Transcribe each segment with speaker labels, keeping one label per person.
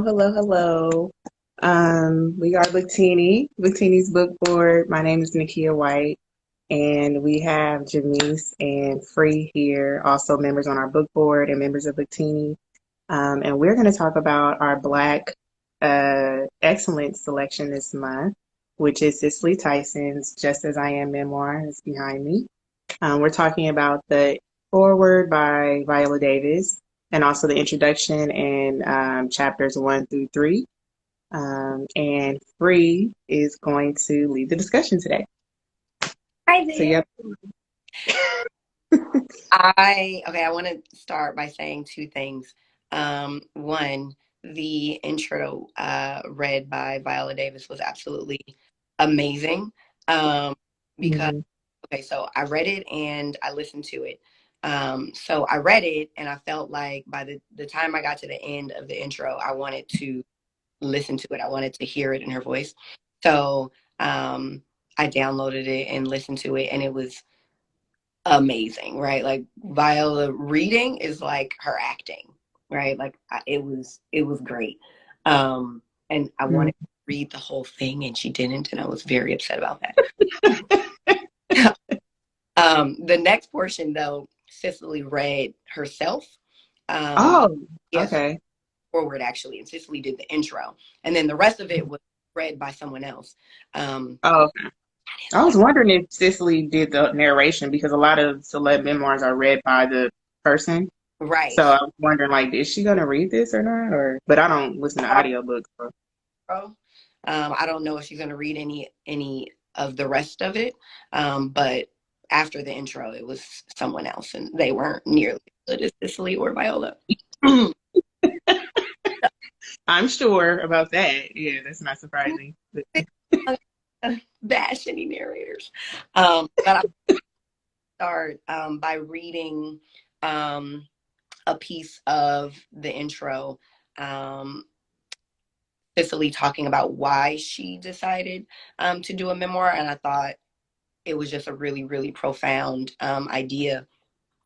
Speaker 1: Hello, hello. We are BookTini's book board. My name is Nakia White, and we have Janice and Free here, also members on our book board and members of BookTini. And we're going to talk about our Black Excellence selection this month, which is Cicely Tyson's Just As I Am memoir that's behind me. We're talking about the Foreword by Viola Davis and also the introduction and chapters 1 through 3. And Free is going to lead the discussion today.
Speaker 2: Hi
Speaker 1: So,
Speaker 2: there.
Speaker 1: yep.
Speaker 2: I want to start by saying two things. One, the intro read by Viola Davis was absolutely amazing. Because
Speaker 1: Mhm.
Speaker 2: okay, so I read it and I listened to it. So I read it and I felt like by the time I got to the end of the intro, I wanted to listen to it. I wanted to hear it in her voice. So I downloaded it and listened to it, and it was amazing, right? Like Viola reading is like her acting, right? Like it was great. And I
Speaker 1: Mhm.
Speaker 2: wanted to read the whole thing and she didn't, and I was very upset about that. The next portion though, Cicely read herself. Um,
Speaker 1: Oh,
Speaker 2: yes,
Speaker 1: okay.
Speaker 2: forward actually, and Cicely did the intro, and then the rest of it was read by someone else.
Speaker 1: Oh, okay. I was wondering if Cicely did the narration because a lot of celeb memoirs are read by the person.
Speaker 2: Right.
Speaker 1: So I was wondering, like, is she gonna read this or not? Or, but I don't listen to audiobooks. So.
Speaker 2: Pro. I don't know if she's going to read any of the rest of it, but after the intro, it was someone else, and they weren't nearly as good as Cicely or Viola.
Speaker 1: I'm sure about that. Yeah, that's not surprising.
Speaker 2: Bash any narrators, but I start by reading um, a piece of the intro. Um, Cicely talking about why she decided to do a memoir, and I thought it was just a really, really profound idea.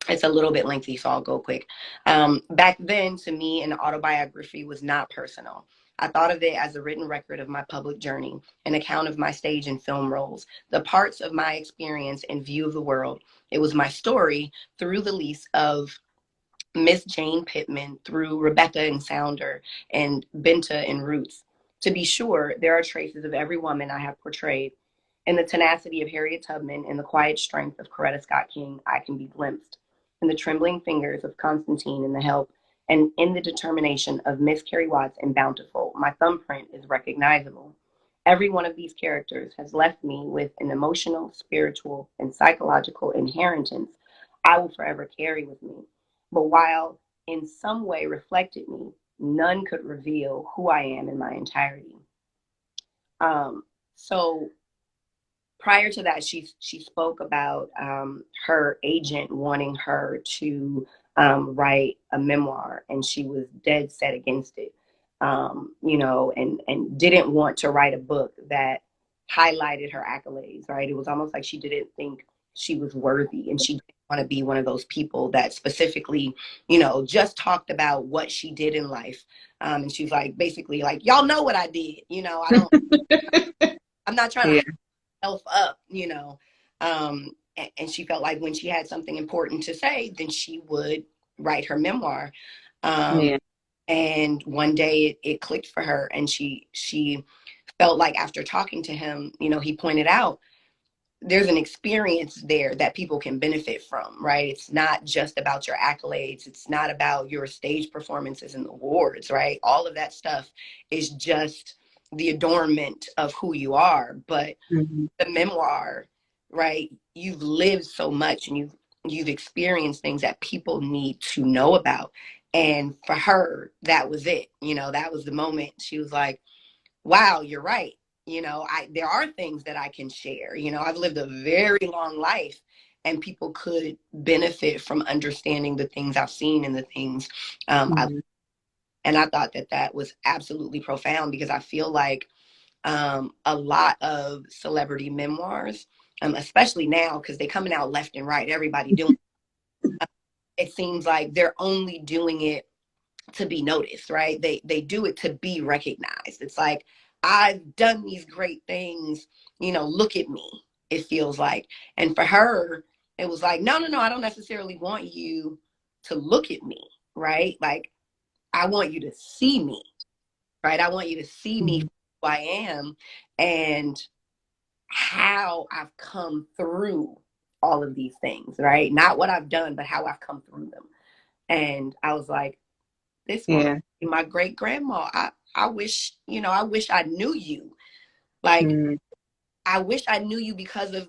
Speaker 2: It's a little bit lengthy, so I'll go quick. Back then, to me, an autobiography was not personal. I thought of it as a written record of my public journey, an account of my stage and film roles, the parts of my experience and view of the world. It was my story through the lease of Miss Jane Pittman, through Rebecca and Sounder, and Benta and Roots. To be sure, there are traces of every woman I have portrayed. In the tenacity of Harriet Tubman and the quiet strength of Coretta Scott King, I can be glimpsed. In the trembling fingers of Constantine and the help, and in the determination of Miss Carrie Watts and Bountiful, my thumbprint is recognizable. Every one of these characters has left me with an emotional, spiritual, and psychological inheritance I will forever carry with me. But while in some way reflected me, none could reveal who I am in my entirety. So prior to that, she spoke about her agent wanting her to write a memoir, and she was dead set against it. And didn't want to write a book that highlighted her accolades. Right? It was almost like she didn't think she was worthy, and she didn't want to be one of those people that specifically, just talked about what she did in life. And she's like, basically, like, y'all know what I did. I don't. I'm not trying to
Speaker 1: Yeah,
Speaker 2: up, and she felt like when she had something important to say, then she would write her memoir. Um,
Speaker 1: yeah,
Speaker 2: and one day it clicked for her, and she felt like after talking to him, he pointed out there's an experience there that people can benefit from, right? It's not just about your accolades. It's not about your stage performances and awards, right? All of that stuff is just the adornment of who you are. But
Speaker 1: hmm
Speaker 2: the memoir, right? You've lived so much and you've experienced things that people need to know about. And for her, that was it. That was the moment she was like, wow, you're right. There are things that I can share. I've lived a very long life, and people could benefit from understanding the things I've seen and the things I
Speaker 1: hmm
Speaker 2: and I thought that that was absolutely profound, because I feel like a lot of celebrity memoirs, especially now because they're coming out left and right. Everybody doing it seems like they're only doing it to be noticed, right? They do it to be recognized. It's like, I've done these great things, look at me, it feels like. And for her, it was like, no, no, no, I don't necessarily want you to look at me, right? Like, I want you to see me, right? I want you to see me
Speaker 1: Mhm.
Speaker 2: for who I am and how I've come through all of these things, right? Not what I've done, but how I've come through them. And I was like, this woman,
Speaker 1: Yeah.
Speaker 2: my great grandma, I wish, I wish I knew you. Like,
Speaker 1: Mm.
Speaker 2: I wish I knew you because of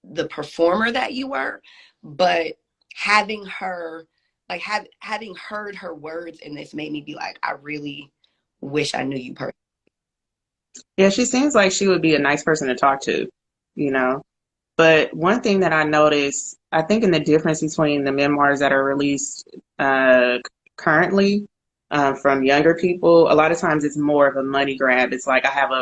Speaker 2: the performer that you were, but having her, like, having heard her words in this made me be like, I really wish I knew you personally.
Speaker 1: Yeah, she seems like she would be a nice person to talk to, you know. But one thing that I noticed, I think in the difference between the memoirs that are released currently from younger people, a lot of times it's more of a money grab. It's like I have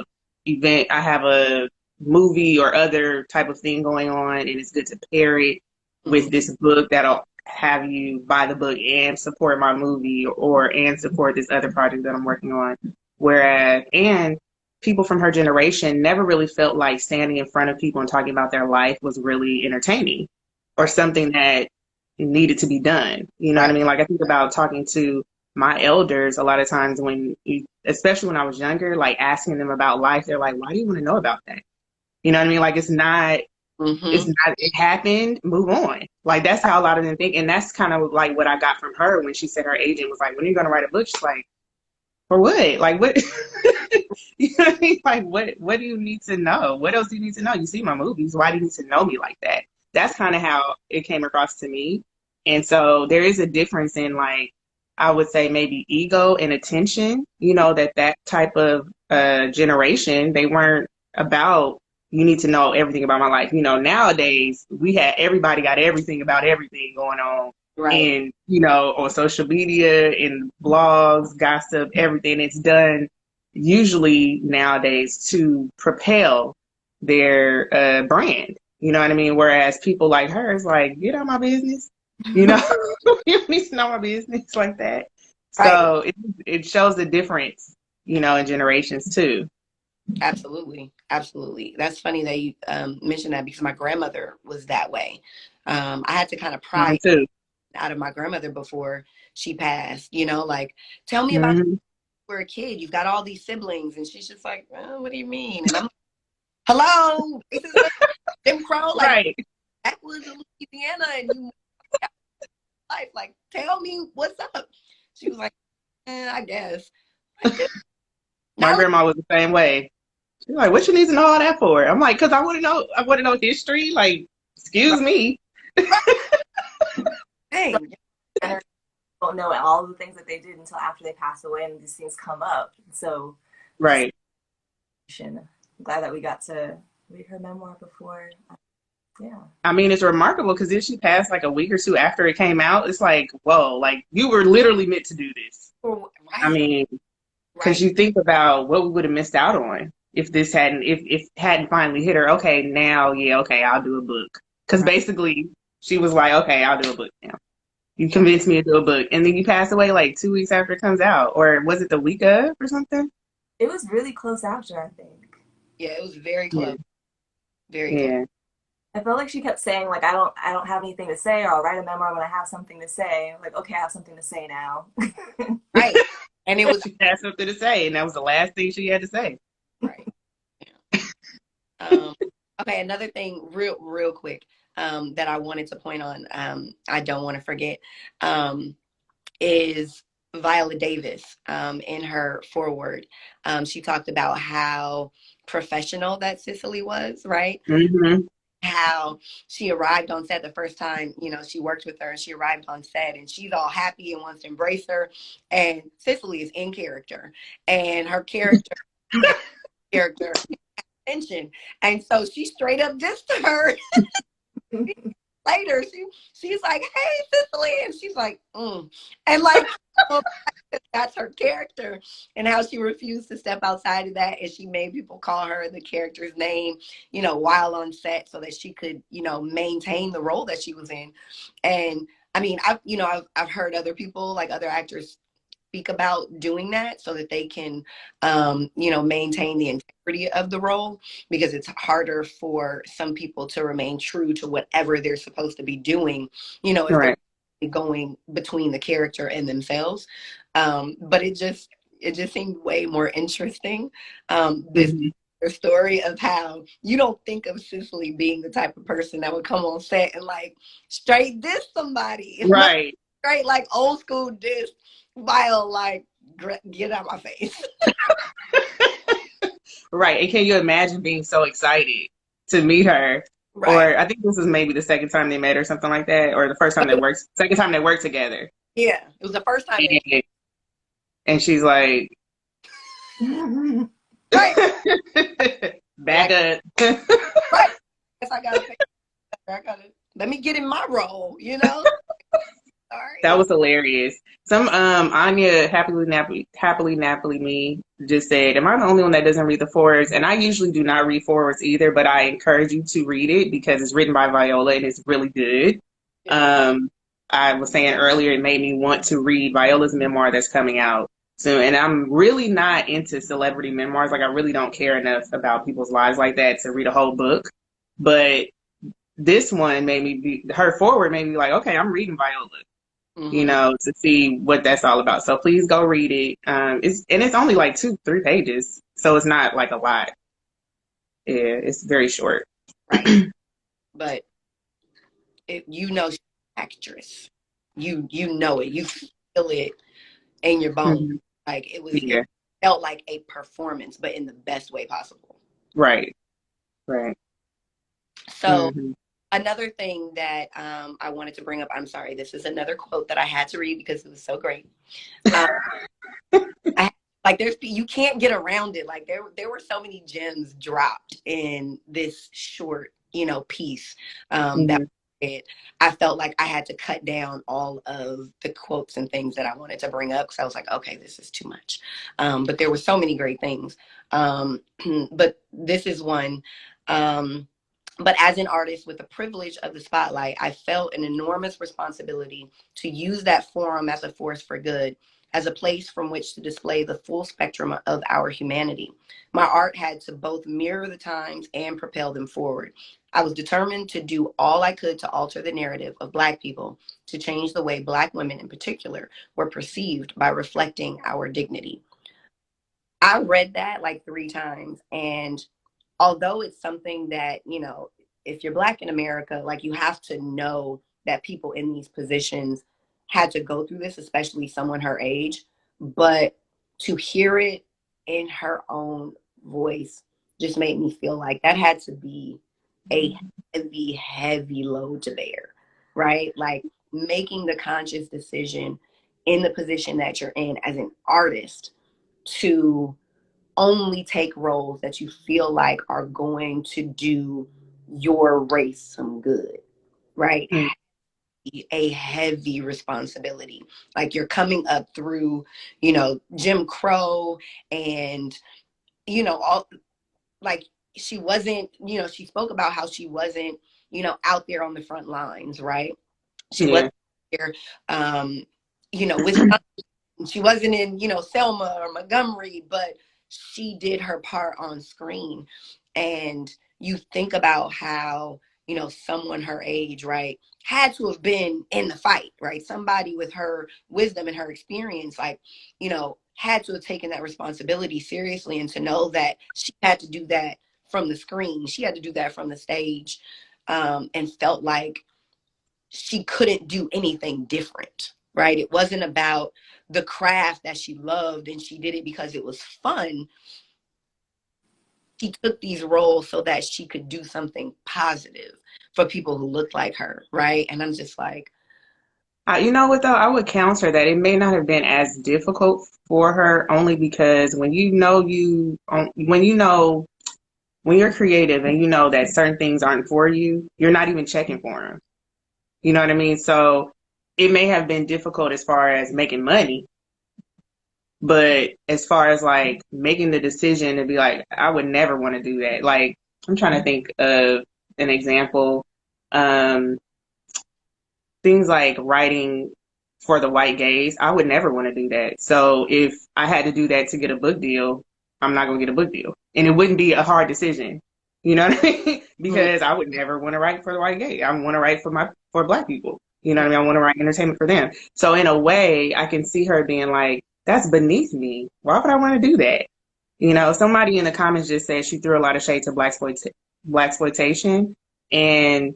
Speaker 1: a movie or other type of thing going on, and it's good to pair it with
Speaker 2: Mhm.
Speaker 1: this book that'll have you buy the book and support my movie or and support this other project that I'm working on. Whereas, and people from her generation never really felt like standing in front of people and talking about their life was really entertaining or
Speaker 2: Right,
Speaker 1: something that needed to be done. You know what I
Speaker 2: right.
Speaker 1: mean? Like I think about talking to my elders a lot of times especially when I was younger, like asking them about life, they're like, why do you want to know about that? You know what I mean? Like
Speaker 2: Mm-hmm.
Speaker 1: it happened, move on. Like that's how a lot of them think. And that's kind of like what I got from her when she said her agent was like, when are you going to write a book? She's like, for what? Like what? You know what I mean? Like what do you need to know? What else do you need to know? You see my movies. Why do you need to know me like that? That's kind of how it came across to me. And so there is a difference in like I would say maybe ego and attention, that type of generation, they weren't about you need to know everything about my life. Nowadays everybody got everything about everything going on
Speaker 2: Right.
Speaker 1: and on social media and blogs, gossip, everything. It's done usually nowadays to propel their brand. You know what I mean? Whereas people like her is like, get out my business. You know, you don't need to know my business like that.
Speaker 2: Right.
Speaker 1: So it shows the difference, in generations too.
Speaker 2: Absolutely. Absolutely. That's funny that you mentioned that because my grandmother was that way. I had to kind of
Speaker 1: Mine
Speaker 2: pry
Speaker 1: too.
Speaker 2: out of my grandmother before she passed, like, tell me about
Speaker 1: Hmm.
Speaker 2: you were a kid. You've got all these siblings. And she's just like, what do you mean? And I'm like, hello, this is Jim Crow, like
Speaker 1: Right.
Speaker 2: backwoods of Louisiana, and you got life. Like, tell me what's up. She was like, I guess. Like,
Speaker 1: My
Speaker 2: now
Speaker 1: grandma was the same way. She's like, what you need to know all that for? I'm like, because I want to know history. Like, excuse me.
Speaker 2: right,
Speaker 3: Right.
Speaker 2: dang.
Speaker 3: And I don't know all the things that they did until after they passed away, and these things come up. So, just
Speaker 1: Right.
Speaker 3: I'm glad that we got to read her memoir before. Yeah.
Speaker 1: I mean, it's remarkable because then she passed like a week or two after it came out. It's like, whoa, like you were literally meant to do this. I
Speaker 2: Right,
Speaker 1: mean, because
Speaker 2: right.
Speaker 1: you think about what we would have missed out on if if hadn't finally hit her. Okay, now, yeah, okay, I'll do a book. Because
Speaker 2: Right.
Speaker 1: basically, she was like, okay, I'll do a book now. You
Speaker 2: Yeah.
Speaker 1: convinced me to do a book, and then you pass away like 2 weeks after it comes out, or was it the week of or something?
Speaker 3: It was really close after, I think.
Speaker 2: Yeah, it was very
Speaker 1: Yeah,
Speaker 2: close. Very close.
Speaker 1: yeah.
Speaker 3: I felt like she kept saying like I don't have anything to say, or I'll write a memoir when I have something to say. I'm like, okay, I have something to say now.
Speaker 2: Right. And it was
Speaker 1: She had something to say, and that was the last thing she had to say.
Speaker 2: right. Yeah. Um, okay, another thing real quick that I wanted to point on, I don't want to forget, is Viola Davis in her foreword. She talked about how professional that Cicely was, right?
Speaker 1: Hmm.
Speaker 2: How she arrived on set the first time, she worked with her and she arrived on set and she's all happy and wants to embrace her. And Cicely is in character and her character attention. And so she straight up dissed her later. She's like, hey, Cicely. And she's like, And like, that's her character and how she refused to step outside of that. And she made people call her the character's name, while on set so that she could, maintain the role that she was in. And I mean, I've heard other people, like other actors speak about doing that so that they can, maintain the integrity of the role, because it's harder for some people to remain true to whatever they're supposed to be doing, if they're
Speaker 1: Right.
Speaker 2: going between the character and themselves. But it just seemed way more interesting. This
Speaker 1: Hmm.
Speaker 2: story of how you don't think of Cicely being the type of person that would come on set and like straight diss somebody,
Speaker 1: Right.
Speaker 2: straight like old school diss Viola, like get out my face.
Speaker 1: Right. And can you imagine being so excited to meet her?
Speaker 2: Right.
Speaker 1: Or I think this was maybe the second time they met or something like that, or the first time second time they worked together.
Speaker 2: Yeah, it was the first time they.
Speaker 1: And, and she's like,
Speaker 2: Right.
Speaker 1: back
Speaker 2: Like,
Speaker 1: up.
Speaker 2: right. Guess I gotta pay. I gotta let me get in my role.
Speaker 1: That
Speaker 2: Sorry.
Speaker 1: was hilarious. Some Anya happily me just said, "Am I the only one that doesn't read the forewords?" And I usually do not read forewords either, but I encourage you to read it because it's written by Viola and it's really good.
Speaker 2: Yeah.
Speaker 1: Um, I was saying earlier, it made me want to read Viola's memoir that's coming out soon, and I'm really not into celebrity memoirs. Like I really don't care enough about people's lives like that to read a whole book, but this one made me her forward made me like, okay, I'm reading Viola,
Speaker 2: Mm-hmm.
Speaker 1: to see what that's all about. So please go read it. It's only like 2-3 pages, so it's not like a lot. Yeah, it's very short.
Speaker 2: Right. But she's an actress. You know it. You feel it in your bones.
Speaker 1: Mhm.
Speaker 2: Like it
Speaker 1: Yeah,
Speaker 2: felt like a performance, but in the best way possible.
Speaker 1: right, right.
Speaker 2: So
Speaker 1: Hmm.
Speaker 2: another thing that I wanted to bring up, I'm sorry, this is another quote that I had to read because it was so great. Um, I, like you can't get around it. Like there were so many gems dropped in this short, piece that
Speaker 1: Hmm.
Speaker 2: I felt like I had to cut down all of the quotes and things that I wanted to bring up because I was like, okay, this is too much. But there were so many great things. But this is one. But as an artist with the privilege of the spotlight, I felt an enormous responsibility to use that forum as a force for good, as a place from which to display the full spectrum of our humanity. My art had to both mirror the times and propel them forward. I was determined to do all I could to alter the narrative of Black people, to change the way Black women in particular were perceived by reflecting our dignity. I read that like 3 times, and although it's something that, if you're Black in America, like you have to know that people in these positions had to go through this, especially someone her age. But to hear it in her own voice just made me feel like that had to be a heavy, heavy load to bear, right? Like making the conscious decision in the position that you're in as an artist to only take roles that you feel like are going to do your race some good, right? A heavy responsibility. Like you're coming up through, Jim Crow and, all like she wasn't, she spoke about how she wasn't, out there on the front lines, right? She wasn't
Speaker 1: Yeah.
Speaker 2: there, um, with she wasn't in, Selma or Montgomery, but she did her part on screen. And you think about how, someone her age, right, had to have been in the fight, right? Somebody with her wisdom and her experience, like, had to have taken that responsibility seriously and to know that she had to do that from the screen. She had to do that from the stage, and felt like she couldn't do anything different, right? It wasn't about the craft that she loved and she did it because it was fun. She took these roles so that she could do something positive for people who looked like her, right? And I'm just like,
Speaker 1: You know what though? I would counter that it may not have been as difficult for her only because when you're creative and you know that certain things aren't for you, you're not even checking for them. You know what I mean? So it may have been difficult as far as making money, but as far as like making the decision to be like, I would never want to do that. Like, I'm trying to think of an example. Um, Things like writing. for the white gaze, I would never want to do that. So if I had to do that to get a book deal, I'm not going to get a book deal. And it wouldn't be a hard decision. You know what I mean?
Speaker 2: Mhm.
Speaker 1: Because I would never want to write for the white gaze. I want to write for Black people. You know what I mean? I want to write entertainment for them. So in a way, I can see her being like, that's beneath me. Why would I want to do that? You know, somebody in the comments just said she threw a lot of shade to black exploitation, and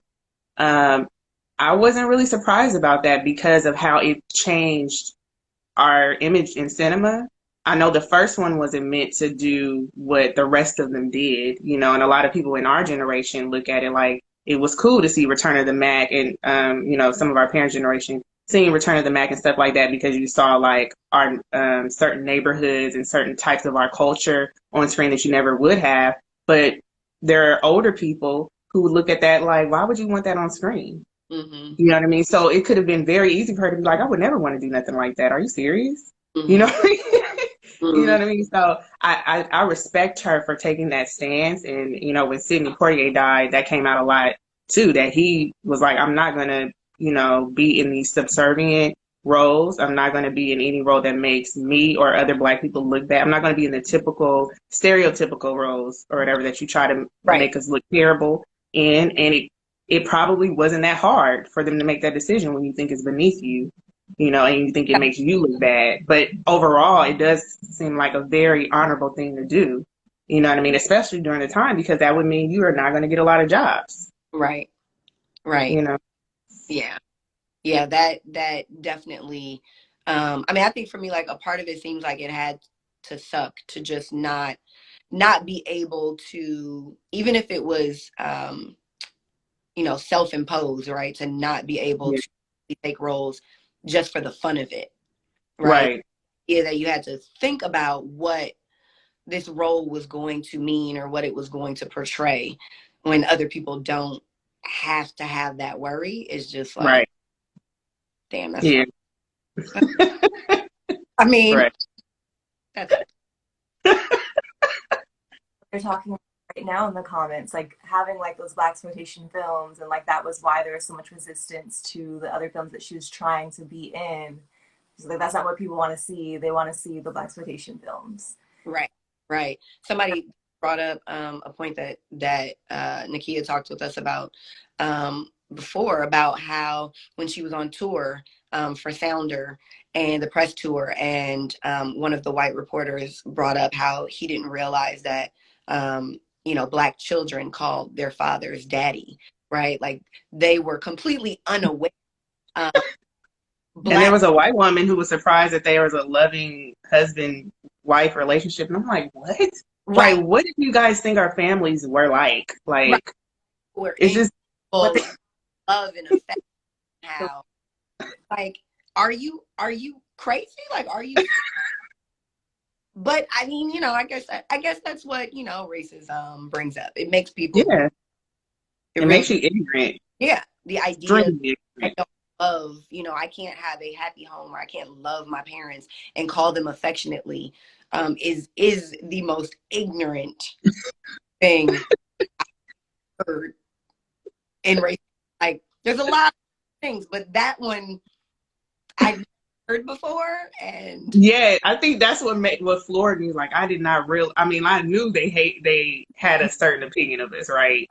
Speaker 1: um, I wasn't really surprised about that because of how it changed our image in cinema. I know the first one wasn't meant to do what the rest of them did, you know, and a lot of people in our generation look at it like it was cool to see Return of the Mac and, you know, some of our parents' generation seeing Return of the Mac and stuff like that because you saw like our certain neighborhoods and certain types of our culture on screen that you never would have. But there are older people who would look at that like, why would you want that on screen?
Speaker 2: Mhm.
Speaker 1: You know what I mean? So it could have been very easy for her to be like, I would never want to do nothing like that. Are you serious? You know
Speaker 2: Mhm.
Speaker 1: what I mean? You know
Speaker 2: Mhm.
Speaker 1: what I mean? So I respect her for taking that stance. And, you know, when Sidney Poitier died, that came out a lot too, that he was like, I'm not going to, you know, be in these subservient roles. I'm not going to be in any role that makes me or other Black people look bad. I'm not going to be in the typical, stereotypical roles or whatever that you try to
Speaker 2: Right.
Speaker 1: make us look terrible in. And it probably wasn't that hard for them to make that decision when you think it's beneath you, you know, and you think it makes you look bad. But overall, it does seem like a very honorable thing to do. You know what I mean? Especially during the time, because that would mean you are not going to get a lot of jobs,
Speaker 2: Right. Right.
Speaker 1: you know?
Speaker 2: Yeah. Yeah, that definitely I mean, I think for me like a part of it seems like it had to suck to just not be able to, even if it was you know, self-imposed, right? To not be able
Speaker 1: Yeah.
Speaker 2: to take roles just for the fun of it, right?
Speaker 1: Right.
Speaker 2: Yeah, that you had to think about what this role was going to mean or what it was going to portray when other people don't have to have that worry is just like,
Speaker 1: Right.
Speaker 2: damn, that's
Speaker 1: Yeah.
Speaker 2: fun. I mean,
Speaker 1: Right.
Speaker 2: that's
Speaker 3: They're talking right now in the comments, like having like those black exploitation films, and like that was why there was so much resistance to the other films that she was trying to be in. So like that's not what people want to see. They want to see the black exploitation films.
Speaker 2: right, right. Somebody brought up a point that Nakia talked with us about before about how when she was on tour for Sounder and the press tour, and one of the white reporters brought up how he didn't realize that you know, Black children called their fathers daddy, right? Like they were completely unaware. Um,
Speaker 1: And there
Speaker 2: Black,
Speaker 1: was a white woman who was surprised that there was a loving husband wife relationship. And I'm like, what? Like,
Speaker 2: right,
Speaker 1: what did you guys think our families were like?
Speaker 2: right,
Speaker 1: Like,
Speaker 2: were
Speaker 1: it's just,
Speaker 3: What
Speaker 2: able love and affection. How like are you crazy? Like are you? But I mean, you know, I guess that's what you know racism brings up. It makes people.
Speaker 1: yeah,
Speaker 2: It
Speaker 1: it
Speaker 2: really,
Speaker 1: makes you ignorant,
Speaker 2: yeah. The idea
Speaker 1: extremely
Speaker 2: I
Speaker 1: ignorant.
Speaker 2: don't love, you know, I can't have a happy home or I can't love my parents and call them affectionately, is the most ignorant thing I've heard in race. Like, there's a lot of things, but that one I've heard before, and
Speaker 1: Yeah, I think that's what floored me. Like, I did not real. I mean, I knew they had a certain opinion of us, right?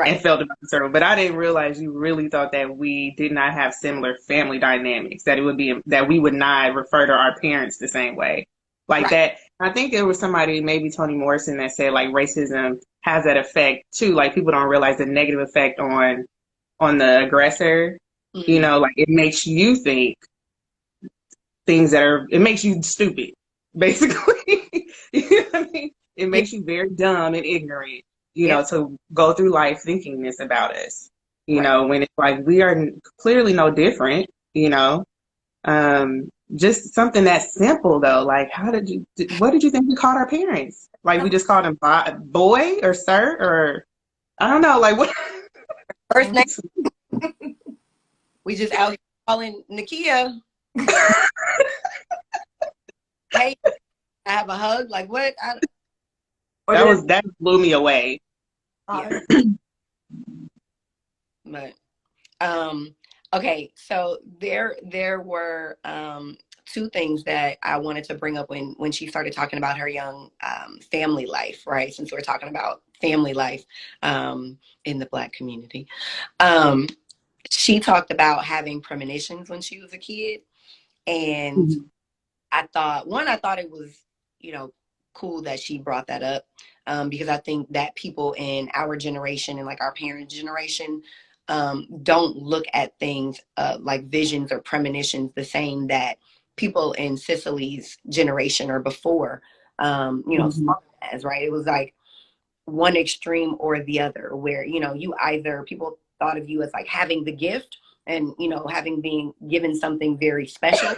Speaker 1: And
Speaker 2: right,
Speaker 1: felt about the certain, but I didn't realize you really thought that we did not have similar family dynamics. That it would be that we would not refer to our parents the same way, like
Speaker 2: right,
Speaker 1: that. I think there was somebody, maybe Toni Morrison, that said like racism has that effect too. Like people don't realize the negative effect on the aggressor. You
Speaker 2: mm,
Speaker 1: know, like it makes you think things that are it makes you stupid, basically. You know what I mean? It
Speaker 2: yeah,
Speaker 1: makes you very dumb and ignorant, you
Speaker 2: yeah,
Speaker 1: know, to go through life thinking this about us. You
Speaker 2: right.
Speaker 1: know, when it's like we are clearly no different, you know. Just something that simple though, like what did you think we called our parents? Like we just called them boy or sir or I don't know, like what
Speaker 2: First name, we just out here calling Nakia. Hey, I have a hug. Like what?
Speaker 3: or did it?
Speaker 1: that blew me away.
Speaker 2: Yeah,
Speaker 3: Uh,
Speaker 2: but um, Okay, so there were two things that I wanted to bring up when she started talking about her young family life, right? Since we're talking about family life in the Black community. Um, she talked about having premonitions when she was a kid. And
Speaker 1: Mhm.
Speaker 2: I thought it was, you know, cool that she brought that up, because I think that people in our generation and like our parents' generation don't look at things like visions or premonitions the same that people in Cicely's generation or before,
Speaker 1: Mhm.
Speaker 2: saw it as, right? It was like one extreme or the other, where, you either, people thought of you as like having the gift and, having being given something very special,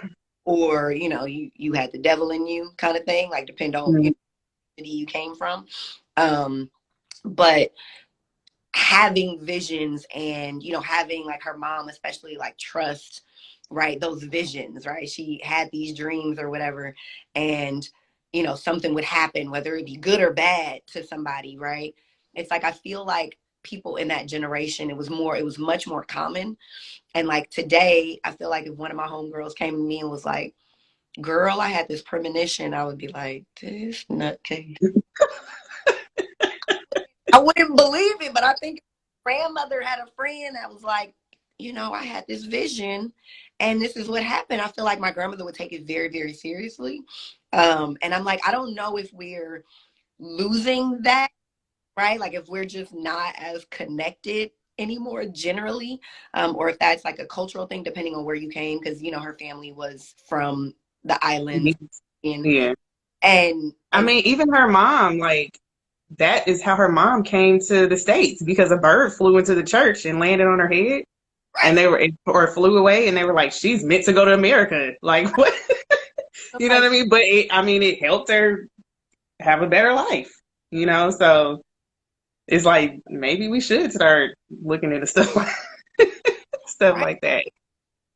Speaker 2: or, you had the devil in you kind of thing, like depend on,
Speaker 1: Mhm.
Speaker 2: the city you came from. Um, but having visions and, having like her mom, especially like trust, right? Those visions, right? She had these dreams or whatever. And, something would happen, whether it be good or bad to somebody, right? It's like, I feel like people in that generation, it was much more common. And like today, I feel like if one of my homegirls came to me and was like, girl, I had this premonition, I would be like, this nutcase. I wouldn't believe it, but I think grandmother had a friend that was like, I had this vision and this is what happened. I feel like my grandmother would take it very, very seriously. And I'm like, I don't know if we're losing that, right? Like if we're just not as connected anymore generally, or if that's like a cultural thing, depending on where you came, because, her family was from the islands and,
Speaker 1: Yeah.
Speaker 2: and,
Speaker 1: I
Speaker 2: and
Speaker 1: mean, even her mom, like, that is how her mom came to the States because a bird flew into the church and landed on her head. And
Speaker 2: right.
Speaker 1: they were, or flew away, and they were like, she's meant to go to America. Like, what?
Speaker 2: I'm
Speaker 1: You know what
Speaker 2: like,
Speaker 1: I mean? But it helped her have a better life, So it's like maybe we should start looking into stuff like stuff
Speaker 2: right.
Speaker 1: like that.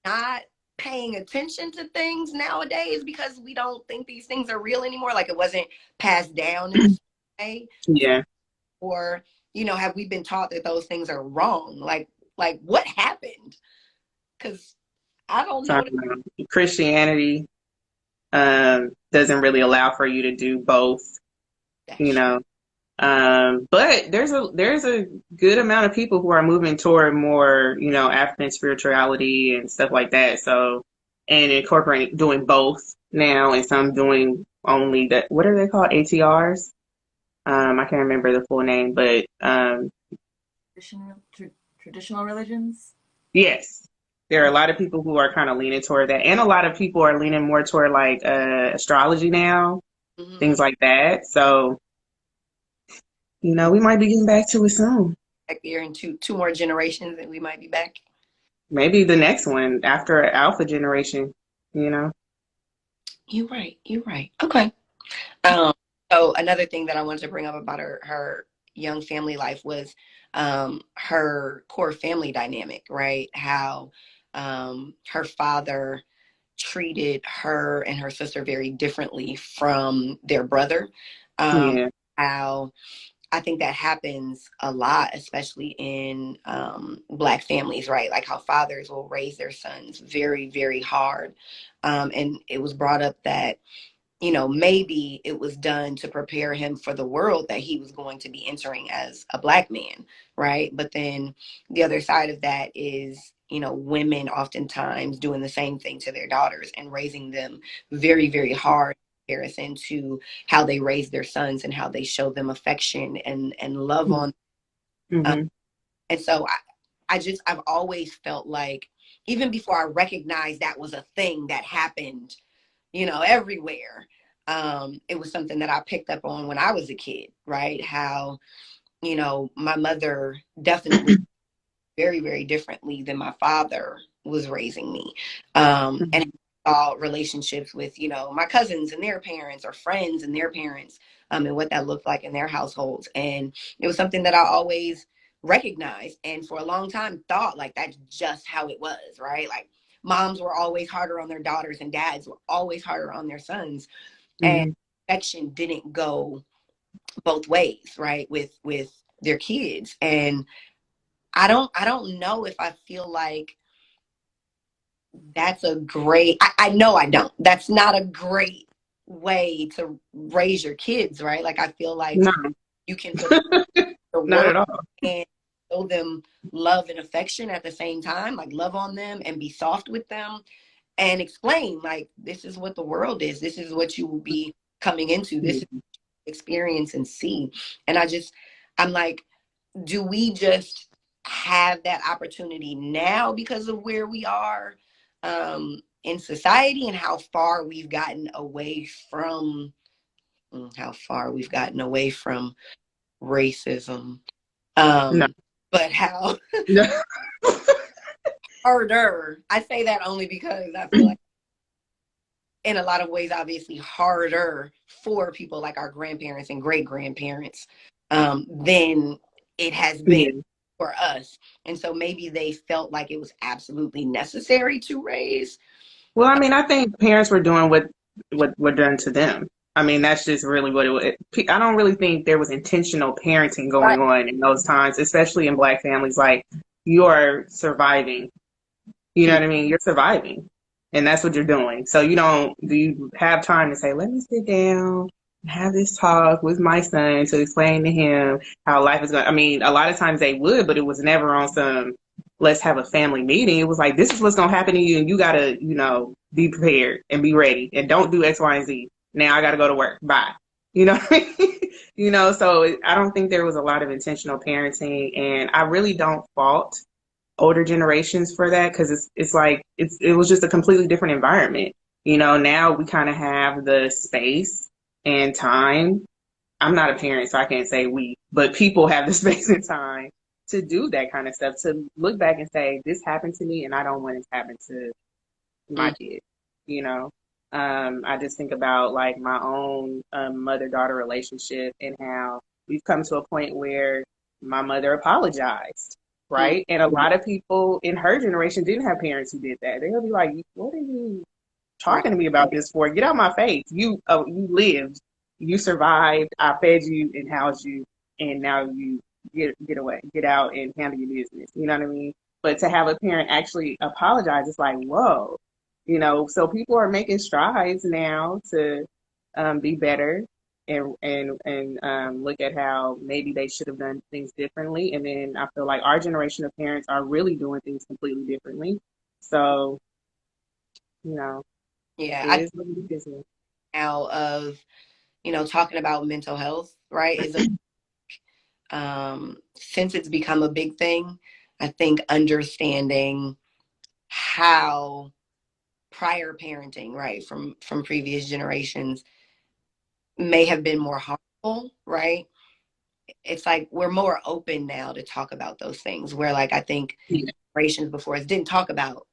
Speaker 2: Not paying attention to things nowadays because we don't think these things are real anymore. Like it wasn't passed down in the same way.
Speaker 1: Yeah.
Speaker 2: Or, have we been taught that those things are wrong? Like what happened? Because I don't
Speaker 1: So,
Speaker 2: know
Speaker 1: Christianity doesn't really allow for you to do both,
Speaker 2: that
Speaker 1: you
Speaker 2: shit.
Speaker 1: know. But there's a good amount of people who are moving toward more, African spirituality and stuff like that. So, and incorporating doing both now, and some doing only that. What are they called? ATRs. I can't remember the full name, but
Speaker 3: Traditional, traditional religions.
Speaker 1: yes, there are a lot of people who are kind of leaning toward that, and a lot of people are leaning more toward like astrology now,
Speaker 2: Mm-hmm.
Speaker 1: things like that. So, we might be getting back to it soon.
Speaker 2: Back there in two more generations and we might be back.
Speaker 1: Maybe the next one after Alpha generation, you know?
Speaker 2: You're right. You're right. Okay. Um, so another thing that I wanted to bring up about her young family life was her core family dynamic, right? How her father treated her and her sister very differently from their brother. Um,
Speaker 1: Yeah.
Speaker 2: how I think that happens a lot, especially in Black families, right? Like how fathers will raise their sons very, very hard. And it was brought up that, maybe it was done to prepare him for the world that he was going to be entering as a Black man, right? But then the other side of that is, women oftentimes doing the same thing to their daughters and raising them very, very hard in comparison to how they raise their sons and how they show them affection and love on. Uh,
Speaker 1: Mm-hmm.
Speaker 2: and so I've always felt like, even before I recognized that was a thing that happened, everywhere. It was something that I picked up on when I was a kid, right? How, my mother definitely very, very differently than my father was raising me. And saw relationships with, my cousins and their parents or friends and their parents, and what that looked like in their households. And it was something that I always recognized and for a long time thought like that's just how it was, right? Like moms were always harder on their daughters and dads were always harder on their sons. And
Speaker 1: Mm-hmm.
Speaker 2: affection didn't go both ways, right? With their kids. And I don't know if I feel like That's a great, I know I don't. That's not a great way to raise your kids, right? Like, I feel like
Speaker 1: No,
Speaker 2: you can put the
Speaker 1: not
Speaker 2: work
Speaker 1: at all.
Speaker 2: and show them love and affection at the same time, like love on them and be soft with them and explain, like, this is what the world is. This is what you will be coming into. This is experience and see. And I'm like, do we just have that opportunity now because of where we are in society and how far we've gotten away from racism,
Speaker 1: No,
Speaker 2: but how
Speaker 1: no,
Speaker 2: harder. I say that only because I feel like in a lot of ways, obviously harder for people like our grandparents and great grandparents than it has been
Speaker 1: yeah.
Speaker 2: for us. And so maybe they felt like it was absolutely necessary to raise.
Speaker 1: Well, I mean, I think parents were doing what were done to them. I mean, that's just really what it was. I don't really think there was intentional parenting
Speaker 2: Right.
Speaker 1: going on in those times, especially in Black families. Like, you are surviving. You know what I mean? You're surviving, and that's what you're doing. So do you have time to say, let me sit down and have this talk with my son to explain to him how life is going? I mean, a lot of times they would, but it was never on some, let's have a family meeting. It was like, this is what's going to happen to you, and you got to, be prepared and be ready, and don't do X, Y, and Z. Now I got to go to work. Bye. You know what I mean? So I don't think there was a lot of intentional parenting, and I really don't fault older generations for that, because it's like it was just a completely different environment. Now we kind of have the space and time. I'm not a parent, so I can't say we, but people have the space and time to do that kind of stuff, to look back and say, this happened to me and I don't want it to happen to my
Speaker 2: Mm,
Speaker 1: kid. you know I just think about like my own mother-daughter relationship, and how we've come to a point where my mother apologized,
Speaker 2: mm,
Speaker 1: right? And a lot of people in her generation didn't have parents who did that. They'll be like, what are you
Speaker 2: right.
Speaker 1: talking to me about this for? Get out my face. You lived, you survived, I fed you and housed you, and now you get away, get out and handle your business. You know what I mean? But to have a parent actually apologize, it's like, whoa. So people are making strides now to be better, and look at how maybe they should have done things differently. And then I feel like our generation of parents are really doing things completely differently. So, you know,
Speaker 2: Yeah.
Speaker 1: it
Speaker 2: I
Speaker 1: is what it is.
Speaker 2: now of, talking about mental health, right, is since it's become a big thing, I think understanding how prior parenting, right, from previous generations may have been more harmful, right? It's like we're more open now to talk about those things, where like I think
Speaker 1: Yeah.
Speaker 2: generations before us didn't talk about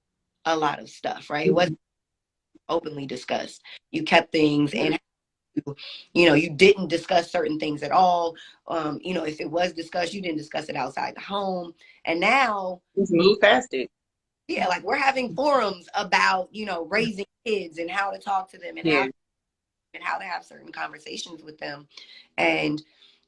Speaker 2: a lot of stuff, right? It wasn't openly discussed. You kept things
Speaker 1: Yeah.
Speaker 2: and you didn't discuss certain things at all. If it was discussed, you didn't discuss it outside the home. And now,
Speaker 1: Just move past it.
Speaker 2: yeah, like we're having forums about, raising kids and how to talk to them and
Speaker 1: Yeah.
Speaker 2: how to have certain conversations with them. And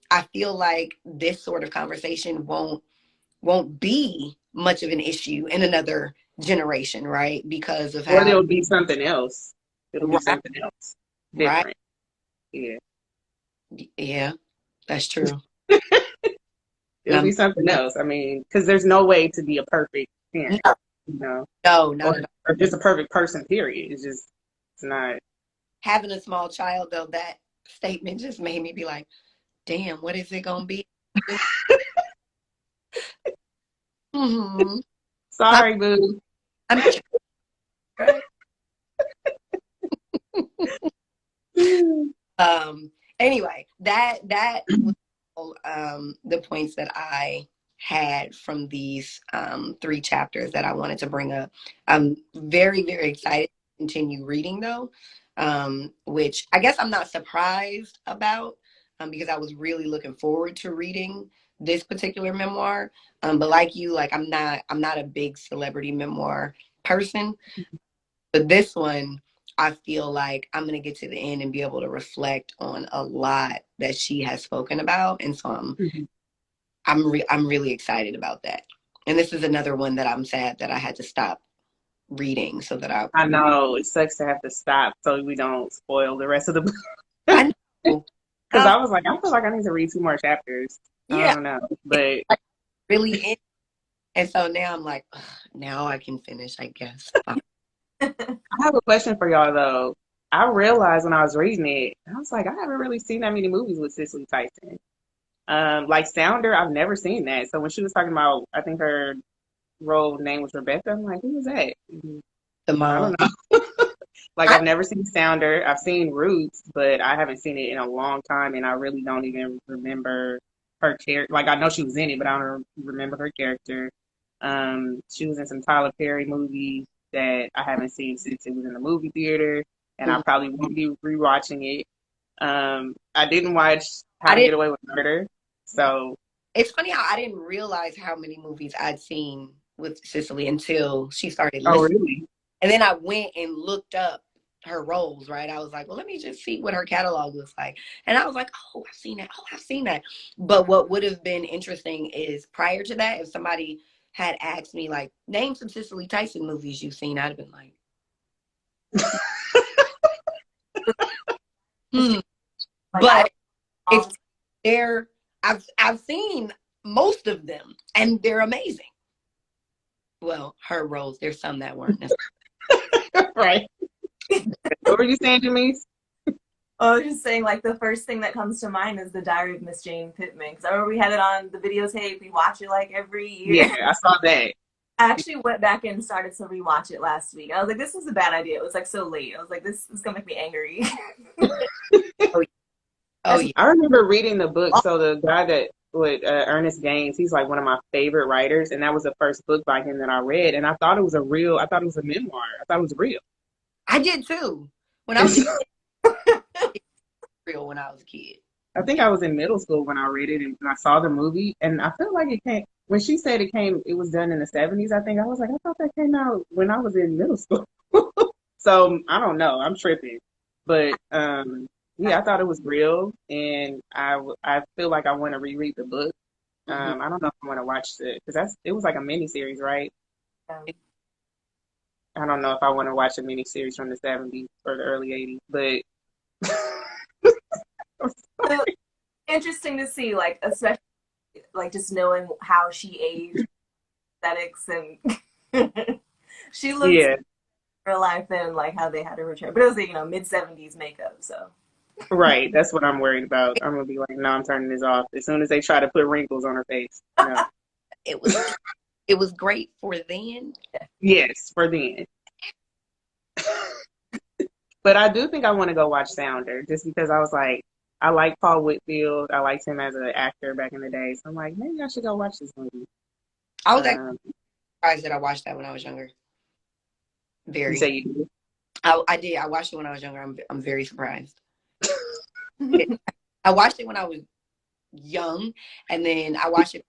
Speaker 2: I feel like this sort of conversation won't be much of an issue in another generation, right? Because of
Speaker 1: Or
Speaker 2: how
Speaker 1: there'll be something else. It'll be
Speaker 2: right,
Speaker 1: something else
Speaker 2: right,
Speaker 1: different. Yeah.
Speaker 2: yeah, that's true. And
Speaker 1: It'll be something else. I mean, because there's no way to be a perfect parent,
Speaker 2: no,
Speaker 1: you know,
Speaker 2: no, not
Speaker 1: or,
Speaker 2: at all.
Speaker 1: or just a perfect person, period. It's not.
Speaker 2: Having a small child, though, that statement just made me be like, damn, what is it gonna be? Mm-hmm. I'm,
Speaker 1: Sorry, boo.
Speaker 2: I'm right. Anyway, that was all, the points that I had from these three chapters that I wanted to bring up. I'm very, very excited to continue reading though, which I guess I'm not surprised about, because I was really looking forward to reading this particular memoir. But like you, like I'm not a big celebrity memoir person. But this one, I feel like I'm gonna get to the end and be able to reflect on a lot that she has spoken about, and so
Speaker 1: Mhm.
Speaker 2: I'm really excited about that. And this is another one that I'm sad that I had to stop reading so that I
Speaker 1: I know it sucks to have to stop so we don't spoil the rest of the book.
Speaker 2: I know.
Speaker 1: Because
Speaker 2: I was
Speaker 1: I was like, I feel like I need to read 2 more chapters. I
Speaker 2: yeah,
Speaker 1: don't know, but
Speaker 2: like really in. And so now I'm like, ugh, now I can finish, I guess. Fine.
Speaker 1: I have a question for y'all though. I realized when I was reading it, I was like, I haven't really seen that many movies with Cicely Tyson. Like Sounder, I've never seen that. So when she was talking about, I think her role name was Rebecca, I'm like, who was that?
Speaker 2: The
Speaker 1: I
Speaker 2: mom.
Speaker 1: don't know. Like
Speaker 2: I
Speaker 1: I've never seen Sounder. I've seen Roots, but I haven't seen it in a long time, and I really don't even remember her character. Like I know she was in it, but I don't remember her character. She was in some Tyler Perry movies that I haven't seen since it was in the movie theater, and I
Speaker 2: mhm.
Speaker 1: probably won't be rewatching it. I didn't watch How
Speaker 2: I
Speaker 1: to
Speaker 2: didn't
Speaker 1: Get Away with Murder, so
Speaker 2: it's funny how I didn't realize how many movies I'd seen with Cicely until she started
Speaker 1: oh
Speaker 2: listing.
Speaker 1: really?
Speaker 2: And then I went and looked up her roles, right? I was like, well, let me just see what her catalog looks like. And I was like, oh, I've seen that. Oh, I've seen that. But what would have been interesting is prior to that, if somebody had asked me, like, name some Cicely Tyson movies you've seen, I'd have been like, hmm.
Speaker 3: Like I
Speaker 2: But
Speaker 3: all
Speaker 2: it's
Speaker 3: the
Speaker 2: they're I've seen most of them and they're amazing. Well, her roles, there's some that weren't necessarily.
Speaker 1: Right.
Speaker 3: time.
Speaker 1: What were you saying, Jamise?
Speaker 3: I was just saying, like, the first thing that comes to mind is the Diary of Miss Jane Pittman. Because I remember we had it on the videotape. We watch it like every
Speaker 1: Yeah,
Speaker 3: year.
Speaker 1: I saw that.
Speaker 3: I actually went back and started to rewatch it last week. I was like, this was a bad idea. It was like so late. I was like, this is gonna make me angry.
Speaker 2: Oh, yeah. Oh
Speaker 3: As
Speaker 2: yeah.
Speaker 1: I remember reading the book. So the guy that with Ernest Gaines, he's like one of my favorite writers, and that was the first book by him that I read. And I thought it was I thought it was a memoir. I thought it was real.
Speaker 2: I did too. When I
Speaker 1: And
Speaker 2: was
Speaker 1: so,
Speaker 2: real when I was a kid.
Speaker 1: I think I was in middle school when I read it, and I saw the movie, and I felt like it came when she said it was done in the 70s. I think I was like, I thought that came out when I was in middle school. So I don't know. I'm tripping, but yeah, I thought it was real, and I feel like I want to reread the book.
Speaker 2: Hmm.
Speaker 1: I don't know if I want to watch it because it was like a mini series, right? I don't know if I want to watch a mini series from the 70s or the early 80s, but
Speaker 3: So interesting to see, like, especially like just knowing how she aged, aesthetics, and she looks
Speaker 1: yeah,
Speaker 3: real life and like how they had her return. But it was mid 70s makeup, so
Speaker 1: right. That's what I'm worried about. I'm gonna be like, no, I'm turning this off as soon as they try to put wrinkles on her face. No,
Speaker 2: It was it was great for then.
Speaker 1: yes, for then. But I do think I want to go watch Sounder just because I was like, I like Paul Whitfield. I liked him as an actor back in the day. So I'm like, maybe I should go watch this movie.
Speaker 2: I was actually
Speaker 1: Um,
Speaker 2: surprised that I watched that when I was younger.
Speaker 1: you say
Speaker 2: Very.
Speaker 1: you do?
Speaker 2: I did. I watched it when I was younger. I'm very surprised. I watched it when I was young, and then I watched it,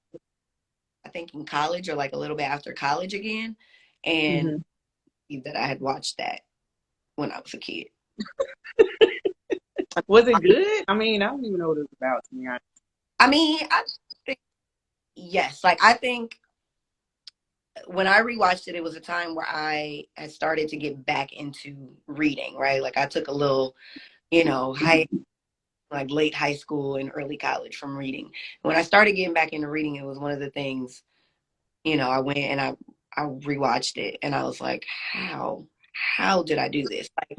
Speaker 2: I think, in college or like a little bit after college again, and
Speaker 1: Hmm.
Speaker 2: that I had watched that when I was a kid.
Speaker 1: Was it good? I mean, I don't even know what it was about, to be honest.
Speaker 2: I mean, I think yes. Like I think when I rewatched it, it was a time where I had started to get back into reading. Right, like I took a little, high like late high school and early college from reading. When I started getting back into reading, it was one of the things, I went and I rewatched it and I was like, how did I do this? Like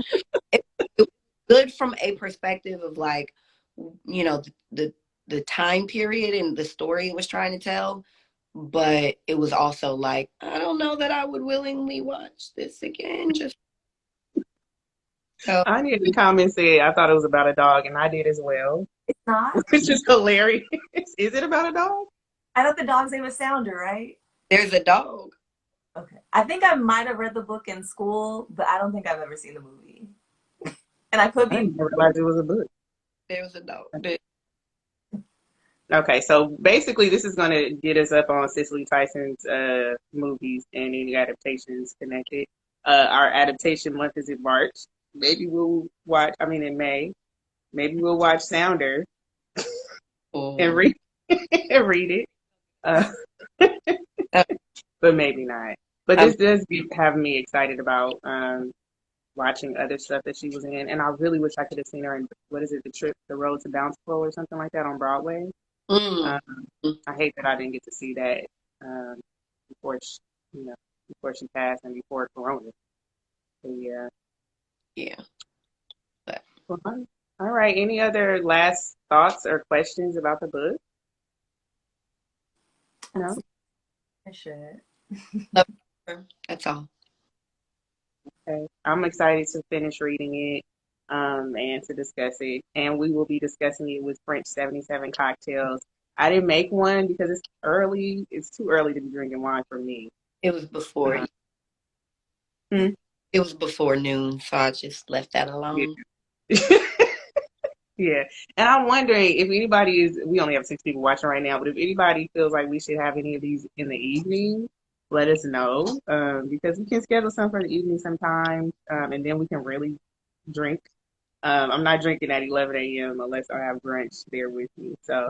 Speaker 2: it was good from a perspective of like, the the time period and the story it was trying to tell. But it was also like, I don't know that I would willingly watch this again. Just so
Speaker 1: I need to comment said I thought it was about a dog, and I did as well,
Speaker 3: it's not.
Speaker 1: which is hilarious. Is it about a dog?
Speaker 3: I thought the dog's name was Sounder, right?
Speaker 2: there's a dog.
Speaker 3: Okay. I think I might have read the book in school, but I don't think I've ever seen the movie. And I could
Speaker 1: I
Speaker 3: be
Speaker 1: didn't even realize it was a book.
Speaker 2: There's a dog.
Speaker 1: Okay, so basically, this is going to get us up on Cicely Tyson's movies and any adaptations connected. Our adaptation month is in March. Maybe we'll watch. I mean, in May. Maybe we'll watch Sounder and
Speaker 2: Oh.
Speaker 1: read and read it. Uh, but maybe not. But
Speaker 2: Um,
Speaker 1: this does have me excited about watching other stuff that she was in, and I really wish I could have seen her in what is it, the Road to Bountiful or something like that on Broadway.
Speaker 2: mm,
Speaker 1: Um, I hate that I didn't get to see that um, before she, you know, before she passed and before Corona. So, yeah.
Speaker 2: yeah. But
Speaker 1: Well, all right. Any other last thoughts or questions about the book? No.
Speaker 3: That's shit.
Speaker 2: love her. That's all.
Speaker 1: Okay. I'm excited to finish reading it and to discuss it. And we will be discussing it with French 77 cocktails. I didn't make one because it's early. It's too early to be drinking wine for me.
Speaker 2: It was before.
Speaker 1: Uh, hmm,
Speaker 2: It was before noon, so I just left that alone.
Speaker 1: yeah. Yeah. And I'm wondering if anybody we only have 6 people watching right now, but if anybody feels like we should have any of these in the evening, let us know because we can schedule some for the evening sometime and then we can really drink. I'm not drinking at 11 a.m. unless I have brunch there with me. So,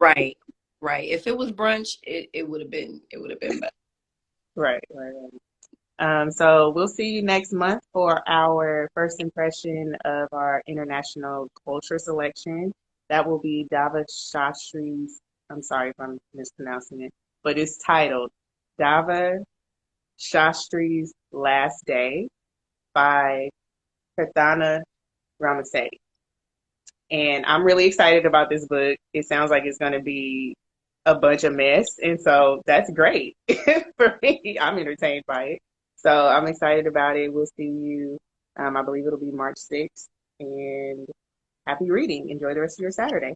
Speaker 2: Right, right. If it was brunch, it would have been better.
Speaker 1: right, right, right. So we'll see you next month for our first impression of our international culture selection. That will be Dava Shastri's, I'm sorry if I'm mispronouncing it, but it's titled Dava Shastri's Last Day by Karthana Ramasetti. And I'm really excited about this book. It sounds like it's going to be a bunch of mess. And so that's great for me. I'm entertained by it. So I'm excited about it. We'll see you. I believe it'll be March 6th. And happy reading. Enjoy the rest of your Saturday.